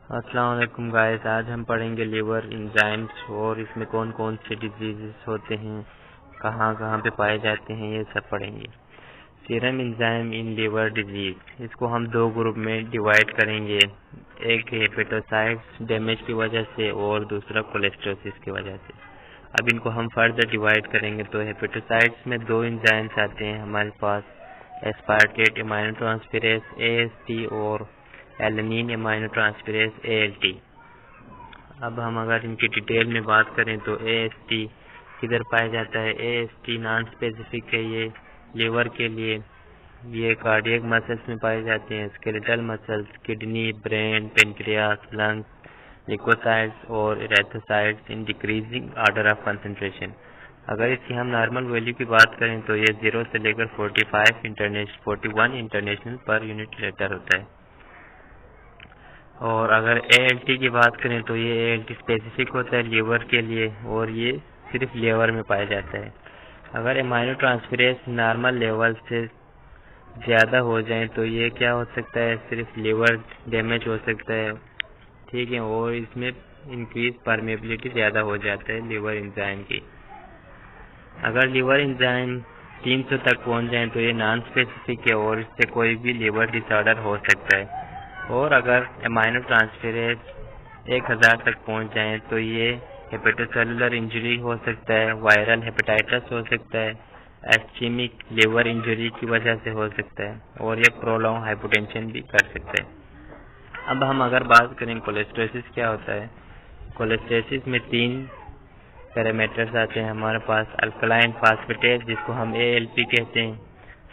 अस्सलाम वालेकुम गाइस, आज हम पढ़ेंगे लीवर एंजाइम्स और इसमें कौन कौन से डिजीजेस होते हैं, कहाँ कहाँ पे पाए जाते हैं, ये सब पढ़ेंगे। Serum enzyme in liver disease, इसको हम दो ग्रुप में डिवाइड करेंगे। एक हेपेटोसाइट्स डैमेज की वजह से और दूसरा कोलेस्ट्रोसिस की वजह से। अब इनको हम फर्दर डिवाइड करेंगे। तो हेपेटोसाइट्स में दो एंजाइम्स आते हैं हमारे पास, एस्पार्टेट एमाइनोट्रांसफेरेज AST और एलेनिन एमाइनोट्रांसफेरेज ALT। अब हम अगर इनकी डिटेल में बात करें तो AST किधर पाया जाता है। AST नॉन स्पेसिफिक है, ये लीवर के लिए। ये कार्डियक मसल्स में पाए जाते हैं, skeletal muscles, kidney, brain, pancreas, lungs, leucocytes और erythrocytes in decreasing order of concentration. अगर इसकी हम नॉर्मल वैल्यू की बात करें तो ये 0 से लेकर 41 इंटरनेशनल पर यूनिट लीटर होता है। और अगर ALT की बात करें तो ये ALT स्पेसिफिक होता है लीवर के लिए और ये सिर्फ लीवर में पाया जाता है। अगर एमाइनो ट्रांसफेरेज नॉर्मल लेवल से ज़्यादा हो जाए तो ये क्या हो सकता है, सिर्फ लीवर डैमेज हो सकता है, ठीक है। और इसमें इंक्रीज परमेबिलिटी ज़्यादा हो जाता है लीवर एंजाइम की। अगर लीवर एंजाइम 300 तक पहुंच जाए तो ये नॉन स्पेसिफिक है और इससे कोई भी लीवर डिसऑर्डर हो सकता है। और अगर एमाइनो ट्रांसफेरेज 1000 तक पहुंच जाए तो ये हेपेटोसेलुलर इंजरी हो सकता है, वायरल हेपेटाइटिस हो सकता है, एस्कीमिक लीवर इंजरी की वजह से हो सकता है और ये प्रोलॉन्ग हाइपोटेंशन भी कर सकता है। अब हम अगर बात करें कोलेस्ट्रोसिस क्या होता है। कोलेस्ट्रोसिस में 3 पैरामीटर्स आते हैं हमारे पास, अल्कलाइन फास्फेटेज जिसको हम ALP कहते हैं,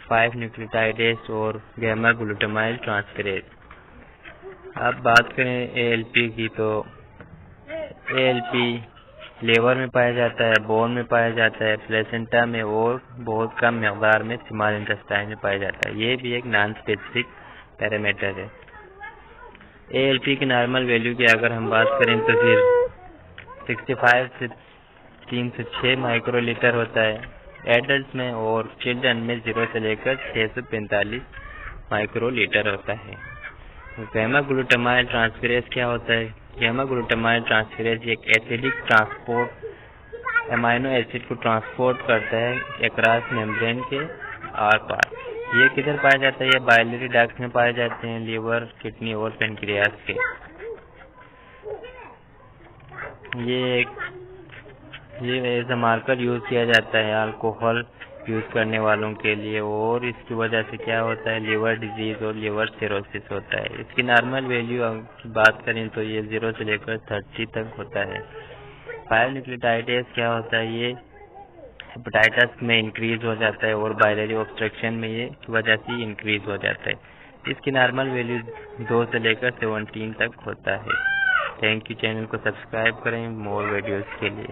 5 न्यूक्लियोटाइडेज और गामा ग्लूटामाइल ट्रांसफेरेज। अब बात करें ALP की तो ALP लीवर में पाया जाता है, बोन में पाया जाता है, प्लेसेंटा में और बहुत कम मकदार में स्मॉल इंटेस्टाइन में पाया जाता है। ये भी एक नॉन स्पेसिफिक पैरामीटर है। ALP की नॉर्मल वैल्यू की अगर हम बात करें तो फिर 65 से 306 माइक्रोलीटर होता है एडल्ट में, और चिल्ड्रन में 0 से लेकर 645 माइक्रोलीटर होता है। गामा ग्लूटामाइल ट्रांसफेरेज क्या होता है। गामा ग्लूटामाइल ट्रांसफेरेज एक एसिडिक ट्रांसपोर्ट अमीनो एसिड को ट्रांसपोर्ट करता है अक्रॉस मेम्ब्रेन के आर पार। ये किधर पाया जाता है, ये बाइलरी डक्ट में पाए जाते हैं, लीवर, किडनी और पेनक्रियास के। ये एज अ मार्कर यूज किया जाता है अल्कोहल यूज करने वालों के लिए, और इसकी वजह से क्या होता है, लीवर डिजीज और लीवर सिरोसिस होता है। इसकी नॉर्मल वैल्यू की बात करें तो ये 0 से लेकर 30 तक होता है। 5 न्यूक्लियोटाइडेज क्या होता है, ये हेपेटाइटिस में इंक्रीज हो जाता है और बाइलरी ऑब्स्ट्रक्शन में ये की वजह से इंक्रीज हो जाता है। इसकी नॉर्मल वैल्यू 2 से लेकर 17 तक होता है। Thank you. चैनल को सब्सक्राइब करें मोर वीडियोस के लिए।